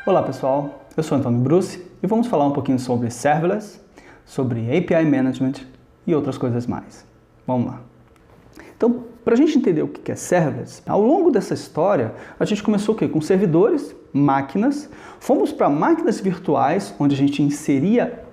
Olá pessoal, eu sou Antônio Bruce e vamos falar um pouquinho sobre serverless, sobre API Management e outras coisas mais. Vamos lá. Então, para a gente entender o que é serverless, ao longo dessa história, a gente começou o quê? Com servidores, máquinas, fomos para máquinas virtuais, onde a gente inseria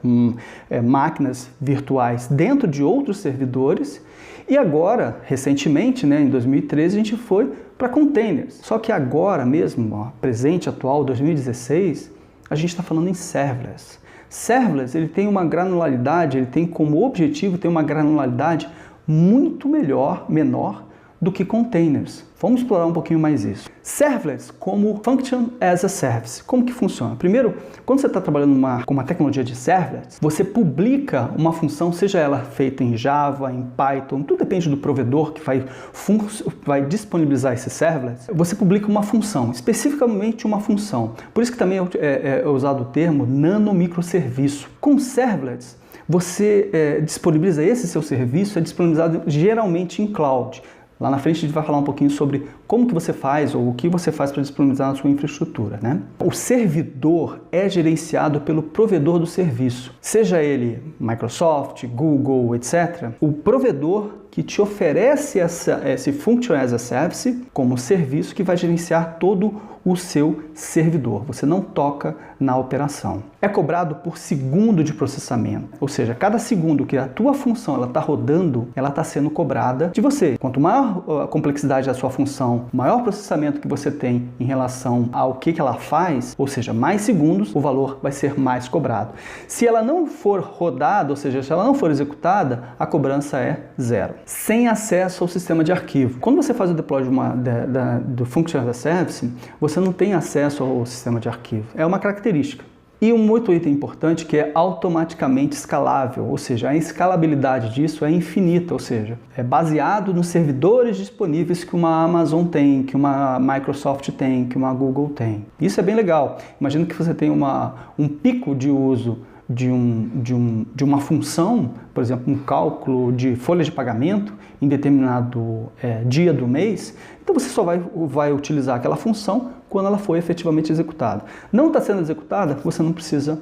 máquinas virtuais dentro de outros servidores, e agora, recentemente, em 2013, a gente foi para containers. Só que agora mesmo, presente, atual, 2016, a gente está falando em serverless. Serverless, ele tem uma granularidade, ele tem como objetivo ter uma granularidade muito menor do que containers. Vamos explorar um pouquinho mais isso. Serverless como Function as a Service. Como que funciona? Primeiro, quando você está trabalhando com uma tecnologia de serverless, você publica uma função, seja ela feita em Java, em Python, tudo depende do provedor que vai disponibilizar esse serverless. Você publica uma função, especificamente uma função. Por isso que também é usado o termo nanomicroserviço. Com serverless, você disponibiliza esse seu serviço, é disponibilizado geralmente em cloud. Lá na frente a gente vai falar um pouquinho sobre como que você faz ou o que você faz para disponibilizar na sua infraestrutura, O servidor é gerenciado pelo provedor do serviço, seja ele Microsoft, Google, etc. O provedor que te oferece esse Function as a Service como serviço que vai gerenciar todo o seu servidor. Você não toca na operação. É cobrado por segundo de processamento, ou seja, cada segundo que a tua função está rodando, ela está sendo cobrada de você. Quanto maior a complexidade da sua função, maior processamento que você tem em relação ao que ela faz, ou seja, mais segundos, o valor vai ser mais cobrado. Se ela não for rodada, ou seja, se ela não for executada, a cobrança é zero. Sem acesso ao sistema de arquivo. Quando você faz o deploy do Function as a Service, você não tem acesso ao sistema de arquivo. É uma característica. E um outro item importante que é automaticamente escalável, ou seja, a escalabilidade disso é infinita, ou seja, é baseado nos servidores disponíveis que uma Amazon tem, que uma Microsoft tem, que uma Google tem. Isso é bem legal. Imagina que você tem um pico de uso de uma função, por exemplo, um cálculo de folha de pagamento em determinado dia do mês, então você só vai utilizar aquela função quando ela for efetivamente executada. Não está sendo executada, você não precisa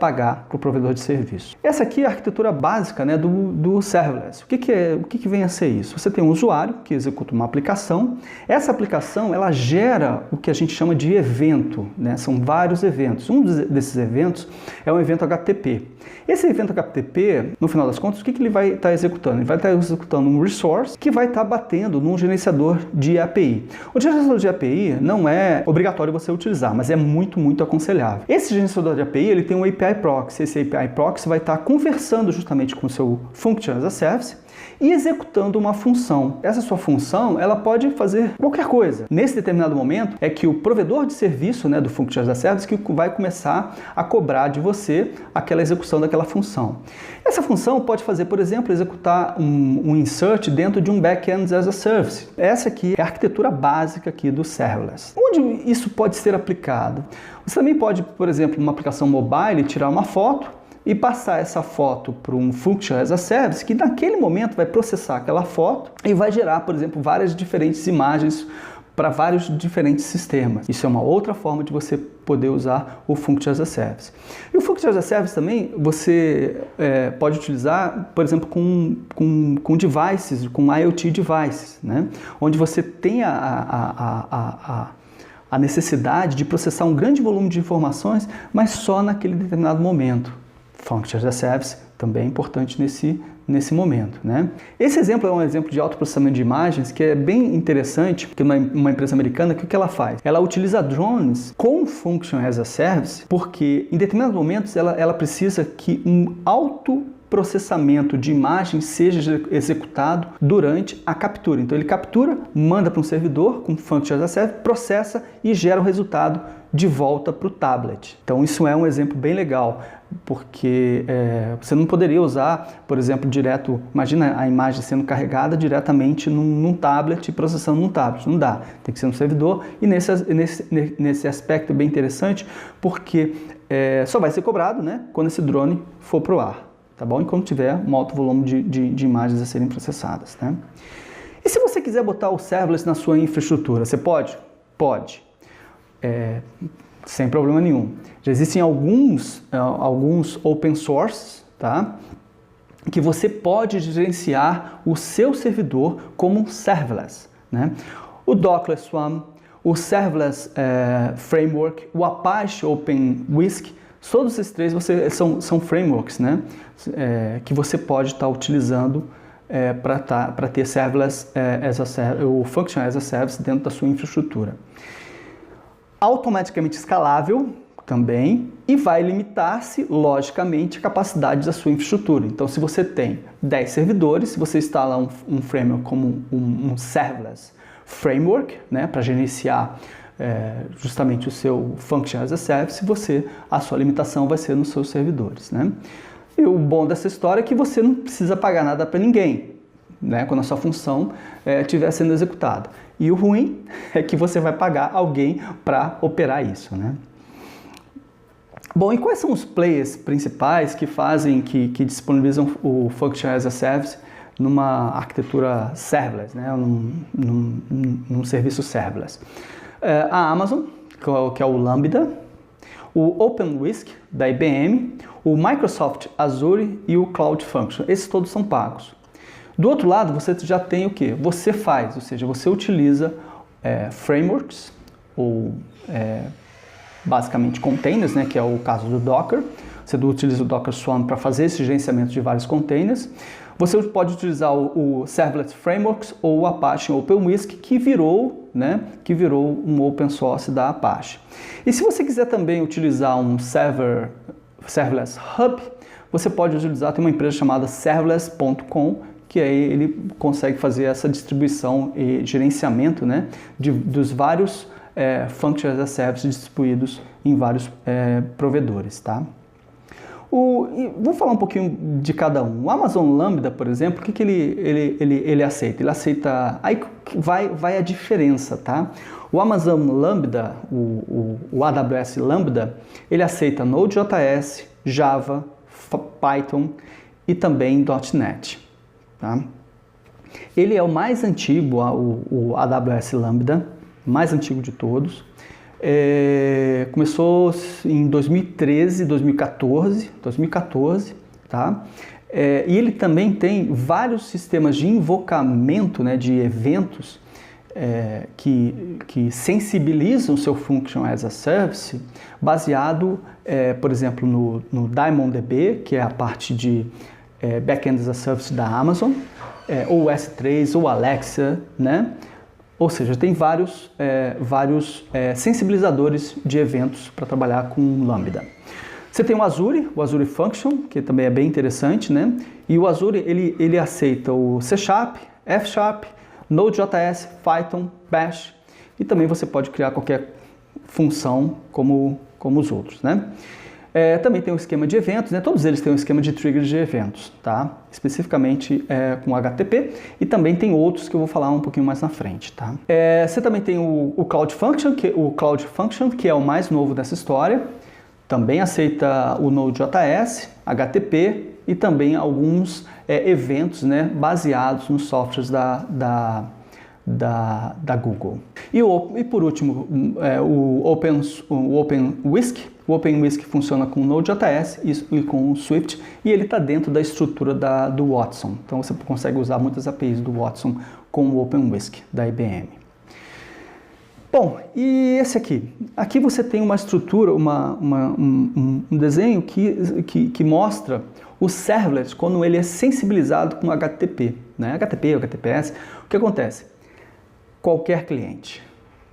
pagar para o provedor de serviço. Essa aqui é a arquitetura básica do serverless. O que vem a ser isso? Você tem um usuário que executa uma aplicação. Essa aplicação ela gera o que a gente chama de evento. São vários eventos. Um desses eventos é um evento HTTP. Esse evento HTTP, no final das contas, o que ele vai estar executando? Ele vai estar executando um resource que vai estar batendo num gerenciador de API. O gerenciador de API não é obrigatório você utilizar, mas é muito aconselhável. Esse gerenciador de API ele tem um API Proxy. Esse API Proxy vai estar conversando justamente com o seu Function as a Service e executando uma função. Essa sua função, ela pode fazer qualquer coisa. Nesse determinado momento, é que o provedor de serviço do Function as a Service que vai começar a cobrar de você aquela execução daquela função. Essa função pode fazer, por exemplo, executar um insert dentro de um Backend as a Service. Essa aqui é a arquitetura básica aqui do serverless. Onde isso pode ser aplicado? Você também pode, por exemplo, numa aplicação mobile, tirar uma foto e passar essa foto para um Function as a Service que naquele momento vai processar aquela foto e vai gerar, por exemplo, várias diferentes imagens para vários diferentes sistemas. Isso é uma outra forma de você poder usar o Function as a Service. E o Function as a Service também você pode utilizar, por exemplo, com devices, com IoT devices, onde você tem a necessidade de processar um grande volume de informações, mas só naquele determinado momento. Function as a Service também é importante nesse momento. Esse exemplo é um exemplo de autoprocessamento de imagens que é bem interessante, porque uma empresa americana, o que ela faz? Ela utiliza drones com Function as a Service, porque em determinados momentos ela precisa que um processamento de imagens seja executado durante a captura. Então ele captura, manda para um servidor com Function as a Service, processa e gera o resultado de volta para o tablet. Então isso é um exemplo bem legal, porque você não poderia usar, por exemplo, imagina a imagem sendo carregada diretamente num tablet e processando num tablet. Não dá, tem que ser no servidor e nesse aspecto é bem interessante, porque só vai ser cobrado quando esse drone for para o ar. Tá bom? E quando tiver um alto volume de imagens a serem processadas. E se você quiser botar o serverless na sua infraestrutura, você pode? Pode. sem problema nenhum. Já existem alguns open source, tá? Que você pode gerenciar o seu servidor como serverless, né? O Docker Swarm, o Serverless Framework, o Apache OpenWhisk, todos esses três são frameworks, né? Que você pode estar utilizando para ter serverless o Function as a Service dentro da sua infraestrutura. Automaticamente escalável também, e vai limitar-se, logicamente, a capacidade da sua infraestrutura. Então, se você tem 10 servidores, se você instala um framework como um serverless framework, né, para gerenciar justamente o seu Function as a Service, a sua limitação vai ser nos seus servidores, né? E o bom dessa história é que você não precisa pagar nada para ninguém, né, quando a sua função estiver sendo executada. E o ruim é que você vai pagar alguém para operar isso, né? Bom, e quais são os players principais que que disponibilizam o Function as a Service numa arquitetura serverless, né, num serviço serverless? A Amazon, que é o Lambda, o OpenWhisk, da IBM, o Microsoft Azure e o Cloud Function. Esses todos são pagos. Do outro lado, você já tem o que? Ou seja, você utiliza frameworks, ou basicamente containers, né, que é o caso do Docker. Você utiliza o Docker Swarm para fazer esse gerenciamento de vários containers. Você pode utilizar o Serverless Frameworks ou o Apache OpenWhisk, que virou um open source da Apache. E se você quiser também utilizar um Serverless Hub, você pode utilizar, tem uma empresa chamada serverless.com, que aí ele consegue fazer essa distribuição e gerenciamento, né, dos vários Function as a Service distribuídos em vários provedores, tá? Vou falar um pouquinho de cada um. O Amazon Lambda, por exemplo, o que ele aceita? Ele aceita... Aí vai a diferença, tá? O Amazon Lambda, o AWS Lambda, ele aceita Node.js, Java, Python e também .NET, tá? Ele é o mais antigo, o AWS Lambda, mais antigo de todos. Começou em 2013, 2014, tá? E ele também tem vários sistemas de invocamento, né, de eventos que sensibilizam o seu Function as a Service, baseado, por exemplo, no DynamoDB, que é a parte de Backend as a Service da Amazon, ou S3, ou Alexa, né? Ou seja, tem vários sensibilizadores de eventos para trabalhar com Lambda. Você tem o Azure Function, que também é bem interessante, né? E o Azure, ele aceita o C#, F#, Node.js, Python, Bash, e também você pode criar qualquer função como os outros, né? Também tem um esquema de eventos, né? Todos eles têm um esquema de trigger de eventos, tá? Especificamente com HTTP, e também tem outros que eu vou falar um pouquinho mais na frente, tá? Você também tem o Cloud Function, que é o mais novo dessa história. Também aceita o Node.js, HTTP e também alguns eventos, né, baseados nos softwares da Google. E por último, o OpenWhisk. O OpenWhisk funciona com Node.js e com o Swift, e ele está dentro da estrutura do Watson. Então você consegue usar muitas APIs do Watson com o OpenWhisk da IBM. Bom, e esse aqui? Aqui você tem uma estrutura, um desenho que mostra o servlet quando ele é sensibilizado com HTTP, né? HTTP ou HTTPS. O que acontece? Qualquer cliente.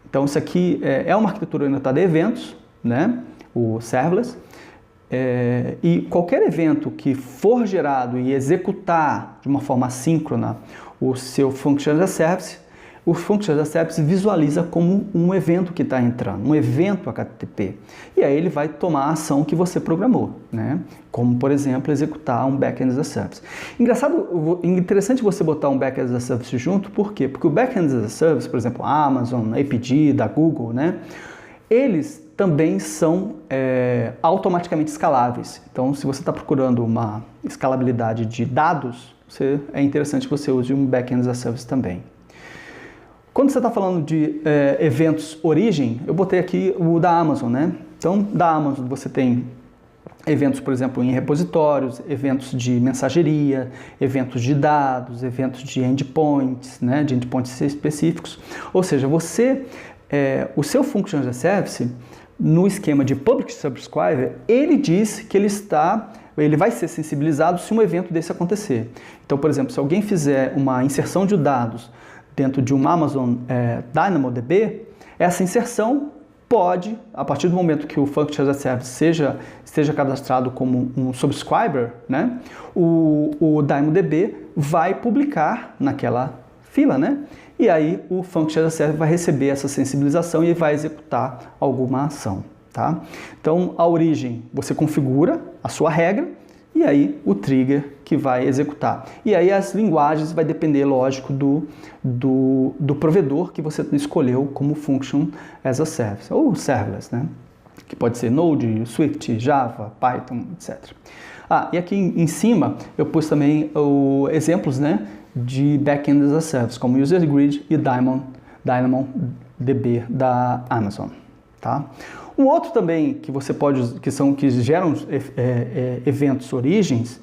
Então isso aqui é uma arquitetura orientada a eventos, né? O serverless, e qualquer evento que for gerado e executar de uma forma assíncrona o seu Function as a Service, o Function as a Service visualiza como um evento que está entrando, um evento HTTP. E aí ele vai tomar a ação que você programou, né? Como, por exemplo, executar um Backend as a Service. Interessante você botar um Backend as a Service junto, por quê? Porque o Backend as a Service, por exemplo, a Amazon, a APG, da Google, né? Eles também são automaticamente escaláveis. Então, se você está procurando uma escalabilidade de dados, é interessante que você use um Backend as a Service também. Quando você está falando de eventos origem, eu botei aqui o da Amazon, né? Então, da Amazon você tem eventos, por exemplo, em repositórios, eventos de mensageria, eventos de dados, eventos de endpoints, né? De endpoints específicos. Ou seja, o seu Function as a Service, no esquema de Public Subscriber, ele diz que ele vai ser sensibilizado se um evento desse acontecer. Então, por exemplo, se alguém fizer uma inserção de dados dentro de um Amazon DynamoDB, essa inserção pode, a partir do momento que o Function as a Service esteja cadastrado como um subscriber, né, o DynamoDB vai publicar naquela fila, né? E aí o Function as a Service vai receber essa sensibilização e vai executar alguma ação, tá? Então, a origem, você configura a sua regra e aí o trigger que vai executar. E aí as linguagens vai depender, lógico, do provedor que você escolheu como Function as a Service, ou Serverless, né? Que pode ser Node, Swift, Java, Python, etc. E aqui em cima eu pus também exemplos, né, de Backend as a Service, como User Grid e DynamoDB da Amazon, tá? Um outro também que você pode, que geram eventos origens,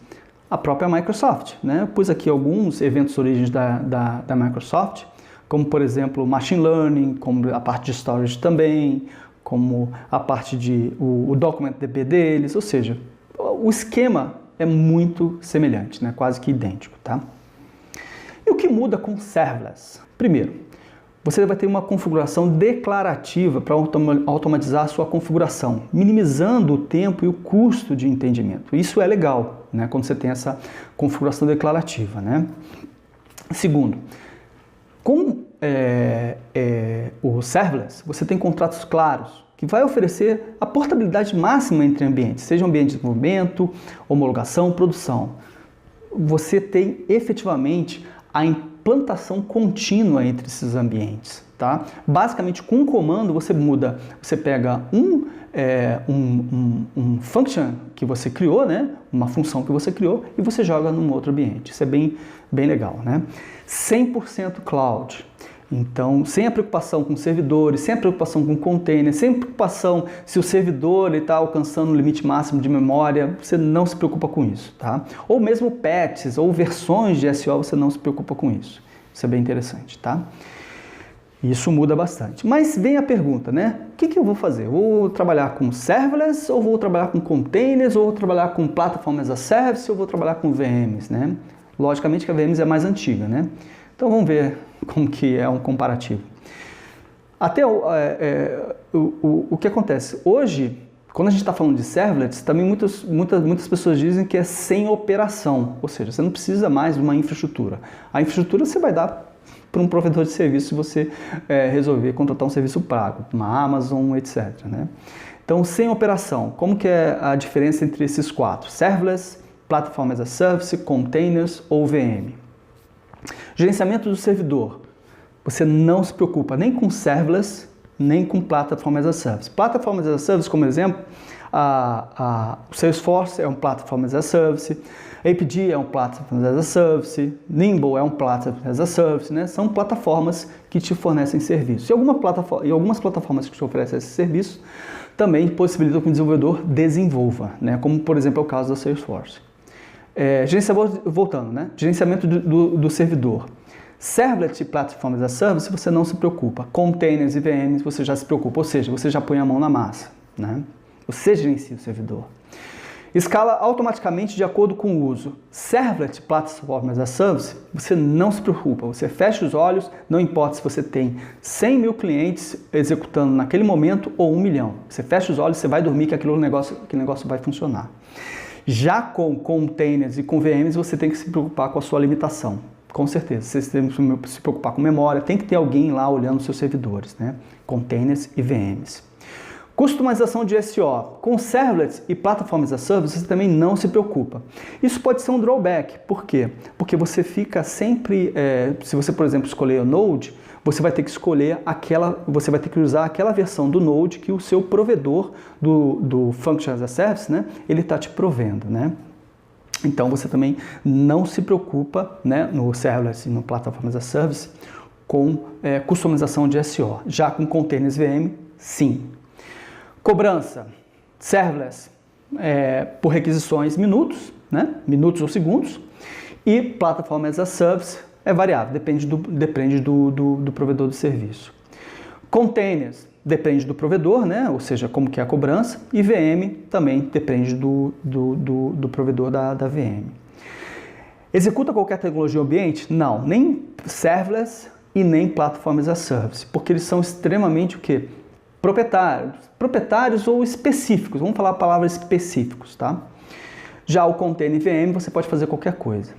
a própria Microsoft, né? Eu pus aqui alguns eventos origens da Microsoft, como por exemplo Machine Learning, como a parte de Storage também, como a parte de o DocumentDB deles, ou seja, o esquema é muito semelhante, né? Quase que idêntico, tá? E o que muda com Serverless? Primeiro, você vai ter uma configuração declarativa para automatizar a sua configuração, minimizando o tempo e o custo de entendimento. Isso é legal, né, quando você tem essa configuração declarativa, né? Segundo, com o Serverless, você tem contratos claros, que vai oferecer a portabilidade máxima entre ambientes, seja um ambiente de desenvolvimento, homologação, produção. Você tem efetivamente a implantação contínua entre esses ambientes, tá? Basicamente, com um comando você muda, você pega um function que você criou, né? Uma função que você criou e você joga num outro ambiente. Isso é bem legal, né? 100% cloud. Então, sem a preocupação com servidores, sem a preocupação com containers, sem a preocupação se o servidor está alcançando o limite máximo de memória, você não se preocupa com isso, tá? Ou mesmo patches ou versões de SO, você não se preocupa com isso. Isso é bem interessante, tá? Isso muda bastante. Mas vem a pergunta, né? O que eu vou fazer? Vou trabalhar com serverless, ou vou trabalhar com containers, ou vou trabalhar com Platform as a Service, ou vou trabalhar com VMs, né? Logicamente que a VMs é mais antiga, né? Então vamos ver como que é um comparativo. Até o que acontece? Hoje, quando a gente está falando de servlets, também muitas pessoas dizem que é sem operação, ou seja, você não precisa mais de uma infraestrutura. A infraestrutura você vai dar para um provedor de serviço se você resolver contratar um serviço pago, uma Amazon, etc, né? Então, sem operação, como que é a diferença entre esses quatro? Serverless, Platform as a Service, Containers ou VM. Gerenciamento do servidor. Você não se preocupa nem com Serverless, nem com Platform as a Service. Platform as a Service, como exemplo, o Salesforce é um Platform as a Service, APG é um Platform as a Service, Nimble é um Platform as a Service, né? São plataformas que te fornecem serviço. E algumas plataformas que te oferecem esse serviço também possibilitam que o desenvolvedor desenvolva, né? Como, por exemplo, é o caso da Salesforce. Voltando, né? Gerenciamento do servidor. Servlet e Platform as a Service, você não se preocupa. Containers e VMs, você já se preocupa. Ou seja, você já põe a mão na massa, né? Você gerencia o servidor. Escala automaticamente de acordo com o uso. Servlet, Platform as a Service, você não se preocupa. Você fecha os olhos, não importa se você tem 100 mil clientes executando naquele momento ou 1 milhão. Você fecha os olhos, você vai dormir que aquele negócio vai funcionar. Já com containers e com VMs, você tem que se preocupar com a sua limitação. Com certeza, você tem que se preocupar com memória, tem que ter alguém lá olhando os seus servidores, né? Containers e VMs. Customização de SO. Com Servlets e Platform as a Service, você também não se preocupa. Isso pode ser um drawback. Por quê? Porque você fica sempre... se você, por exemplo, escolher o Node, você vai ter que escolher você vai ter que usar aquela versão do Node que o seu provedor do Function as a Service, né, ele está te provendo, né? Então você também não se preocupa, né, no Serverless e no Platform as a Service com customização de SO. Já com containers VM, sim. Cobrança, serverless, por requisições minutos, né? Minutos ou segundos, e plataforma as a service é variável, depende do provedor do serviço. Containers depende do provedor, né? Ou seja, como que é a cobrança, e VM também depende do provedor da VM. Executa qualquer tecnologia ambiente? Não, nem serverless e nem plataforma as a service, porque eles são extremamente o quê? Proprietários ou específicos, vamos falar a palavra específicos, tá? Já o container VM você pode fazer qualquer coisa.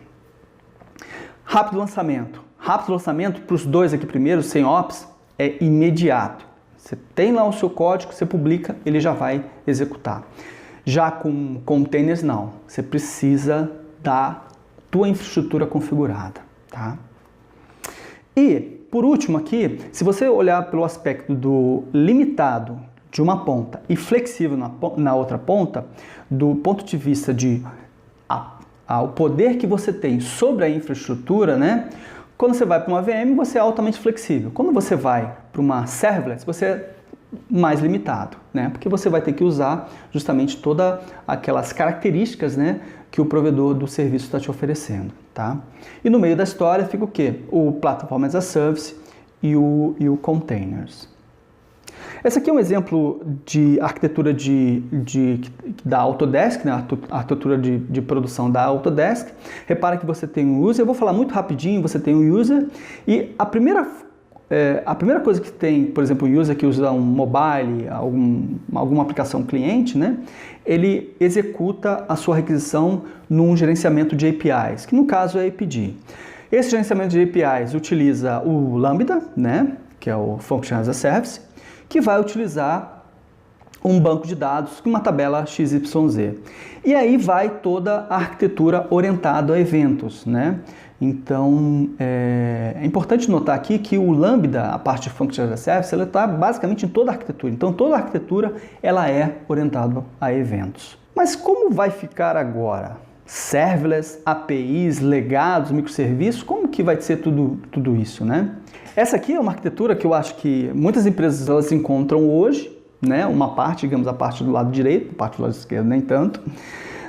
Rápido lançamento. Rápido lançamento para os dois aqui primeiros, sem ops, é imediato. Você tem lá o seu código, você publica, ele já vai executar. Já com containers não, você precisa da tua infraestrutura configurada, tá? E, por último aqui, se você olhar pelo aspecto do limitado de uma ponta e flexível na outra ponta, do ponto de vista de o poder que você tem sobre a infraestrutura, né? Quando você vai para uma VM, você é altamente flexível. Quando você vai para uma serverless, você é mais limitado, né? Porque você vai ter que usar justamente todas aquelas características, né, que o provedor do serviço está te oferecendo, tá? E no meio da história fica o quê? O Platform as a Service e o Containers. Esse aqui é um exemplo de arquitetura da Autodesk, né? A arquitetura de produção da Autodesk. Repara que você tem um user, eu vou falar muito rapidinho, você tem um user, e a primeira coisa que tem, por exemplo, um user que usa um mobile, alguma aplicação cliente, né? Ele executa a sua requisição num gerenciamento de APIs, que no caso é APD. Esse gerenciamento de APIs utiliza o Lambda, né? Que é o Function as a Service, que vai utilizar um banco de dados com uma tabela XYZ. E aí vai toda a arquitetura orientada a eventos, né? Então, é importante notar aqui que o Lambda, a parte de Function as a Service, ela está basicamente em toda a arquitetura. Então, toda a arquitetura ela é orientada a eventos. Mas como vai ficar agora? Serverless, APIs, legados, microserviços, como que vai ser tudo isso, né? Essa aqui é uma arquitetura que eu acho que muitas empresas elas encontram hoje, né? Uma parte, digamos, a parte do lado direito, a parte do lado esquerdo nem tanto.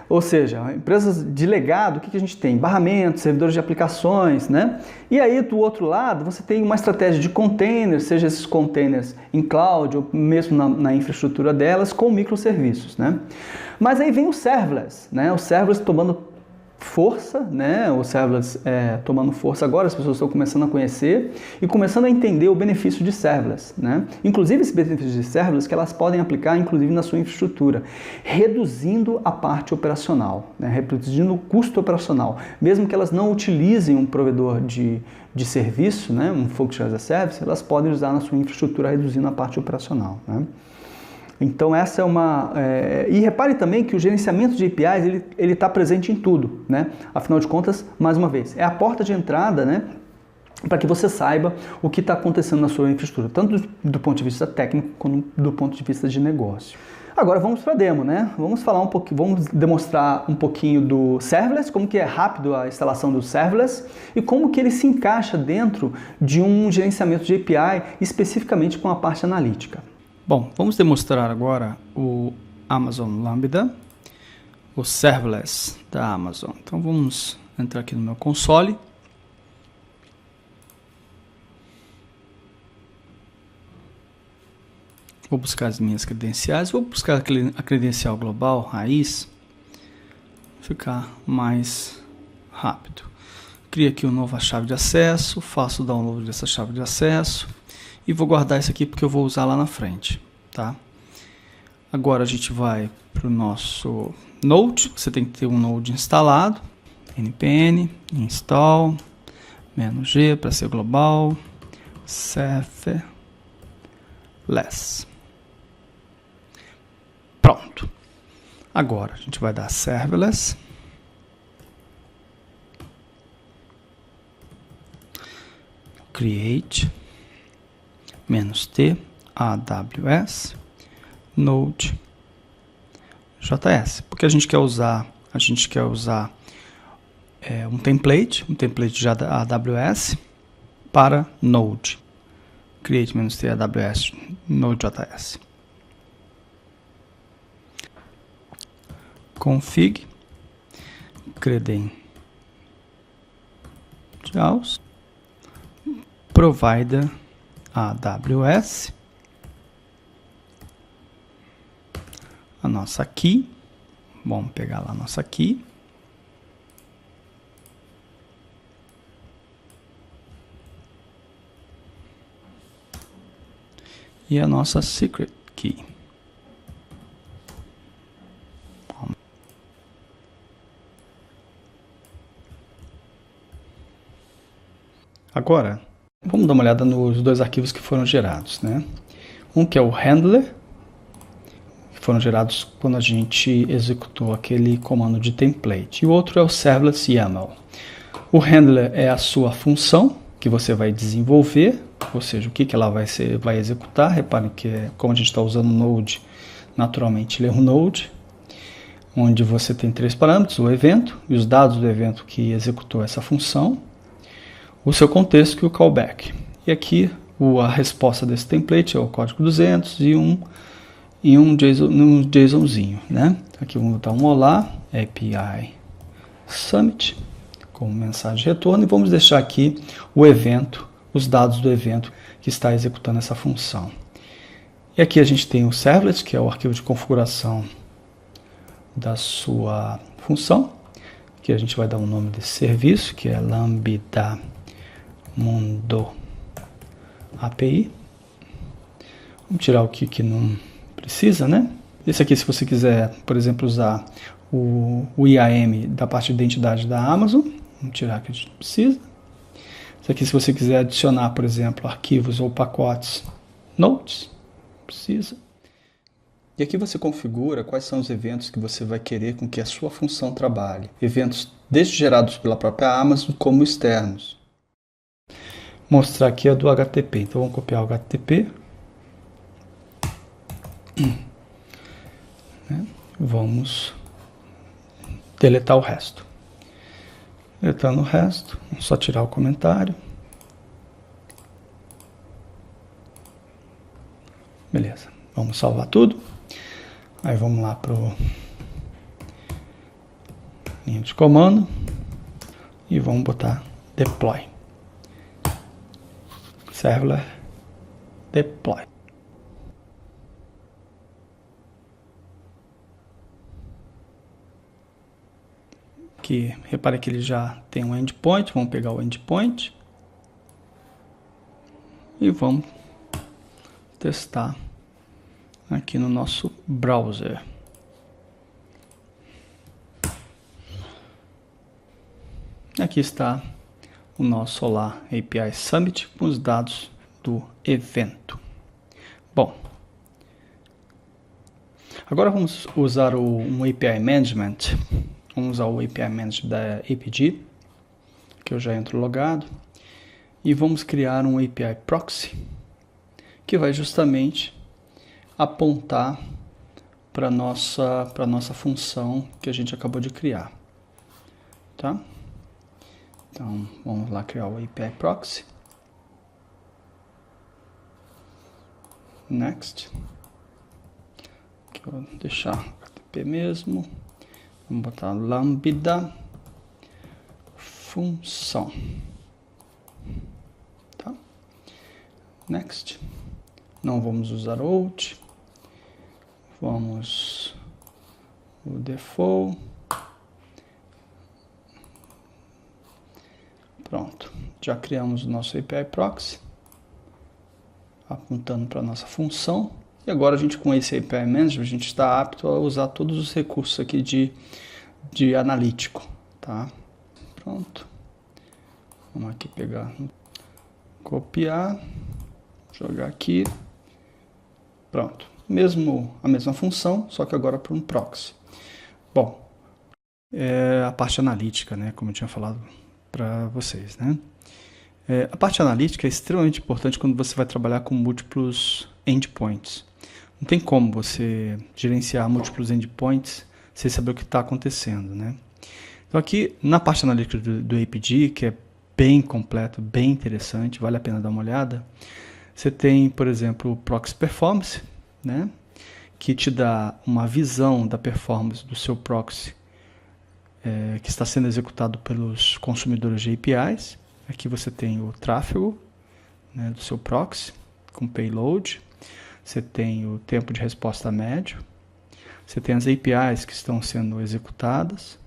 Ou seja, empresas de legado, o que a gente tem? Barramentos, servidores de aplicações, né? E aí, do outro lado, você tem uma estratégia de containers, seja esses containers em cloud ou mesmo na infraestrutura delas, com microserviços, né? Mas aí vem o serverless, né? O serverless tomando força, né? O serverless tomando força agora, as pessoas estão começando a conhecer e começando a entender o benefício de serverless, né? Inclusive esse benefício de serverless que elas podem aplicar inclusive na sua infraestrutura, reduzindo a parte operacional, né? Reduzindo o custo operacional, mesmo que elas não utilizem um provedor de serviço, né? Um Function as a Service, elas podem usar na sua infraestrutura reduzindo a parte operacional, né? Então essa é uma... E repare também que o gerenciamento de APIs ele está presente em tudo, né? Afinal de contas, mais uma vez, é a porta de entrada, né? Para que você saiba o que está acontecendo na sua infraestrutura, tanto do ponto de vista técnico quanto do ponto de vista de negócio. Agora vamos para a demo, né? Vamos falar um pouquinho, vamos demonstrar um pouquinho do serverless, como que é rápido a instalação do serverless e como que ele se encaixa dentro de um gerenciamento de API, especificamente com a parte analítica. Bom, vamos demonstrar agora o Amazon Lambda, o serverless da Amazon. Então vamos entrar aqui no meu console. Vou buscar as minhas credenciais, vou buscar a credencial global, raiz, ficar mais rápido. Crio aqui uma nova chave de acesso, faço o download dessa chave de acesso. E vou guardar isso aqui porque eu vou usar lá na frente, tá? Agora a gente vai para o nosso Node. Você tem que ter um Node instalado. npm install -g para ser global serverless. Pronto. Agora a gente vai dar serverless. Create -t AWS Node JS, porque a gente quer usar um template já da AWS para Node. Create-t AWS Node.js. Config credentials provider AWS, a nossa key, vamos pegar lá a nossa key, e a nossa secret key. Agora, vamos dar uma olhada nos dois arquivos que foram gerados, né? Um que é o handler, que foram gerados quando a gente executou aquele comando de template. E o outro é o servless YAML. O handler é a sua função que você vai desenvolver, ou seja, o que ela vai executar. Reparem que, como a gente está usando Node, naturalmente ele é um Node, onde você tem três parâmetros, o evento e os dados do evento que executou essa função, o seu contexto e o callback. E aqui a resposta desse template é o código 200 e um JSONzinho, né? Aqui vamos botar um olá, API Summit, como mensagem de retorno, e vamos deixar aqui o evento, os dados do evento que está executando essa função. E aqui a gente tem o servlet, que é o arquivo de configuração da sua função, que a gente vai dar o nome desse serviço, que é Lambda Mundo API. Vamos tirar o que não precisa, né? Esse aqui, se você quiser, por exemplo, usar o IAM da parte de identidade da Amazon, vamos tirar que a gente não precisa. Esse aqui, se você quiser adicionar, por exemplo, arquivos ou pacotes Notes, precisa. E aqui você configura quais são os eventos que você vai querer com que a sua função trabalhe. Eventos desde gerados pela própria Amazon como externos. Mostrar aqui a do HTTP. Então vamos copiar o HTTP. Vamos deletar o resto. Deletando o resto, vamos só tirar o comentário. Beleza, vamos salvar tudo. Aí vamos lá para o linha de comando e vamos botar deploy. Servler deploy. Aqui, repare que ele já tem um endpoint. Vamos pegar o endpoint e vamos testar aqui no nosso browser. Aqui está o nosso Olá API Summit com os dados do evento. Bom, agora vamos usar um API Management. Vamos usar o API Management da APG, que eu já entro logado, e vamos criar um API Proxy, que vai justamente apontar para nossa função que a gente acabou de criar, tá? Então, vamos lá criar o API Proxy. Next. Aqui eu vou deixar HTTP mesmo. Vamos botar lambda função. Tá? Next. Não vamos usar out. Vamos o default. Pronto, já criamos o nosso API Proxy, apontando para a nossa função. E agora a gente, com esse API Manager, a gente está apto a usar todos os recursos aqui de analítico, tá? Pronto. Vamos aqui pegar, copiar, jogar aqui. Pronto. A mesma função, só que agora para um proxy. Bom, a parte analítica, né? Como eu tinha falado para vocês, né? A parte analítica é extremamente importante quando você vai trabalhar com múltiplos endpoints. Não tem como você gerenciar múltiplos endpoints sem saber o que está acontecendo, né? Então aqui na parte analítica do APG, que é bem completo, bem interessante, vale a pena dar uma olhada. Você tem, por exemplo, o Proxy Performance, né, que te dá uma visão da performance do seu proxy que está sendo executado pelos consumidores de APIs. Aqui você tem o tráfego, né, do seu proxy com payload, você tem o tempo de resposta médio, você tem as APIs que estão sendo executadas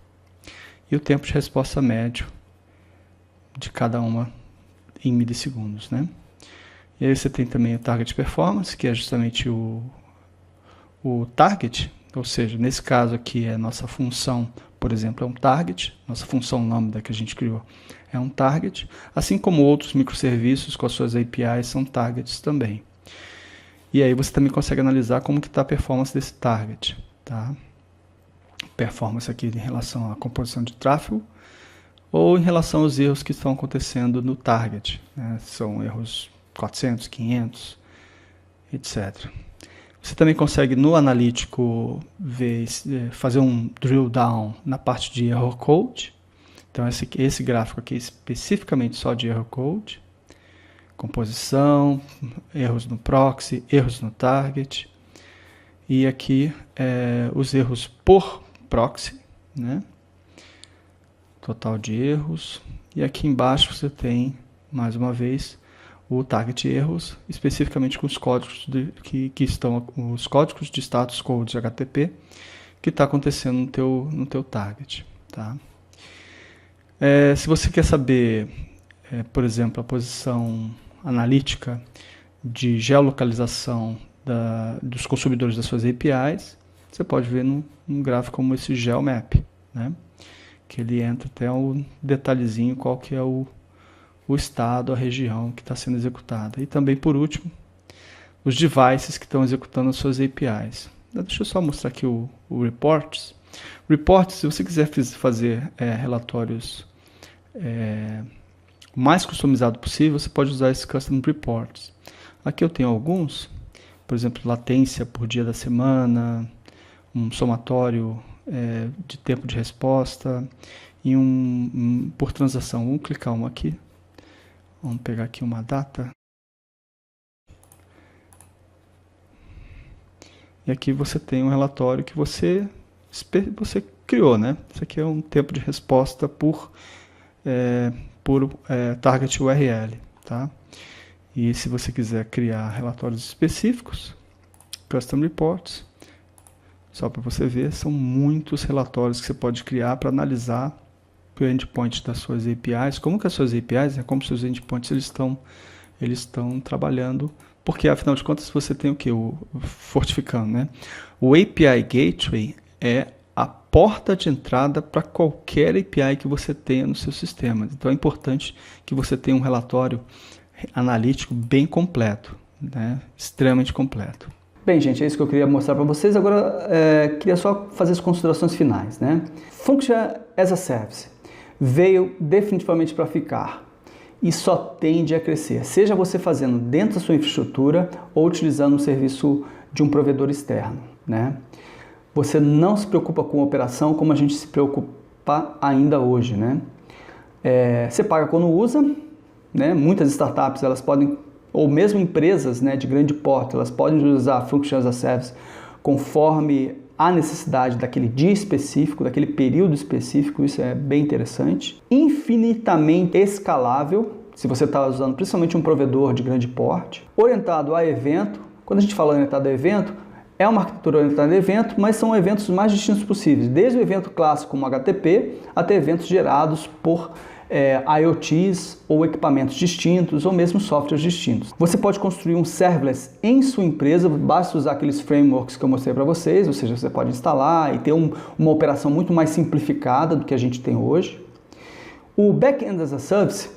e o tempo de resposta médio de cada uma em milissegundos, né? E aí você tem também o Target Performance, que é justamente o target, ou seja, nesse caso aqui a nossa função, por exemplo, é um target, nossa função lambda que a gente criou é um target, assim como outros microserviços com as suas APIs são targets também. E aí você também consegue analisar como que está a performance desse target, tá? Performance aqui em relação à composição de tráfego ou em relação aos erros que estão acontecendo no target, né? São erros 400, 500, etc. Você também consegue no analítico fazer um drill down na parte de error code. Então esse gráfico aqui é especificamente só de error code, composição, erros no proxy, erros no target. E aqui os erros por proxy, né? Total de erros. E aqui embaixo você tem, mais uma vez, o target erros, especificamente com os códigos que estão os códigos de status code de HTTP que está acontecendo no teu target, tá? Se você quer saber, por exemplo, a posição analítica de geolocalização dos consumidores das suas APIs, você pode ver num gráfico como esse GeoMap, né? Que ele entra até um detalhezinho qual que é o estado, a região que está sendo executada. E também, por último, os devices que estão executando as suas APIs. Deixa eu só mostrar aqui o Reports. Reports, se você quiser fazer relatórios o mais customizado possível, você pode usar esse Custom Reports. Aqui eu tenho alguns, por exemplo, latência por dia da semana, um somatório de tempo de resposta e por transação. Vamos clicar um aqui. Vamos pegar aqui uma data. E aqui você tem um relatório que você criou, né? Isso aqui é um tempo de resposta por target URL, tá? E se você quiser criar relatórios específicos, Custom Reports, só para você ver, são muitos relatórios que você pode criar para analisar o endpoint das suas APIs, como que as suas APIs, como seus endpoints eles estão trabalhando, porque afinal de contas você tem o que? Fortificando, né? O API Gateway é a porta de entrada para qualquer API que você tenha no seu sistema. Então é importante que você tenha um relatório analítico bem completo, né? Extremamente completo. Bem, gente, é isso que eu queria mostrar para vocês. Agora, queria só fazer as considerações finais, né? Function as a Service veio definitivamente para ficar e só tende a crescer, seja você fazendo dentro da sua infraestrutura ou utilizando um serviço de um provedor externo, né? Você não se preocupa com a operação como a gente se preocupa ainda hoje, né? Você paga quando usa, né? Muitas startups, elas podem, ou mesmo empresas, né, de grande porte, elas podem usar Function as a Service conforme a necessidade daquele dia específico, daquele período específico. Isso é bem interessante. Infinitamente escalável, se você está usando principalmente um provedor de grande porte. Orientado a evento. Quando a gente fala orientado a evento, é uma arquitetura orientada a evento, mas são eventos mais distintos possíveis. Desde o evento clássico como HTTP, até eventos gerados por IoTs ou equipamentos distintos ou mesmo softwares distintos. Você pode construir um serverless em sua empresa, basta usar aqueles frameworks que eu mostrei para vocês, ou seja, você pode instalar e ter uma operação muito mais simplificada do que a gente tem hoje. O Backend as a Service,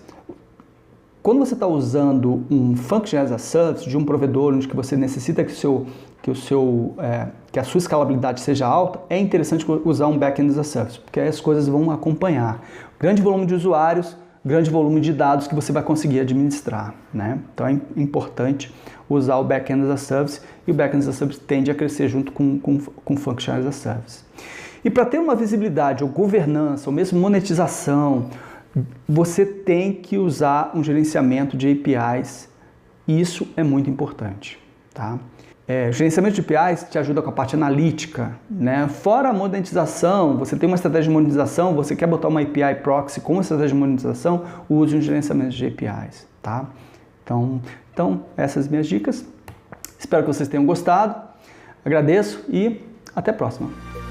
quando você está usando um Function as a Service de um provedor onde você necessita que a sua escalabilidade seja alta, é interessante usar um Backend as a Service, porque aí as coisas vão acompanhar. Grande volume de usuários, grande volume de dados que você vai conseguir administrar, né? Então é importante usar o Backend as a Service, e o Backend as a Service tende a crescer junto com Function as a Service. E para ter uma visibilidade ou governança, ou mesmo monetização você tem que usar um gerenciamento de APIs. Isso é muito importante, tá? Gerenciamento de APIs te ajuda com a parte analítica, né? Fora a monetização, você tem uma estratégia de monetização, você quer botar uma API proxy com uma estratégia de monetização, use um gerenciamento de APIs, tá? Então essas minhas dicas. Espero que vocês tenham gostado. Agradeço e até a próxima.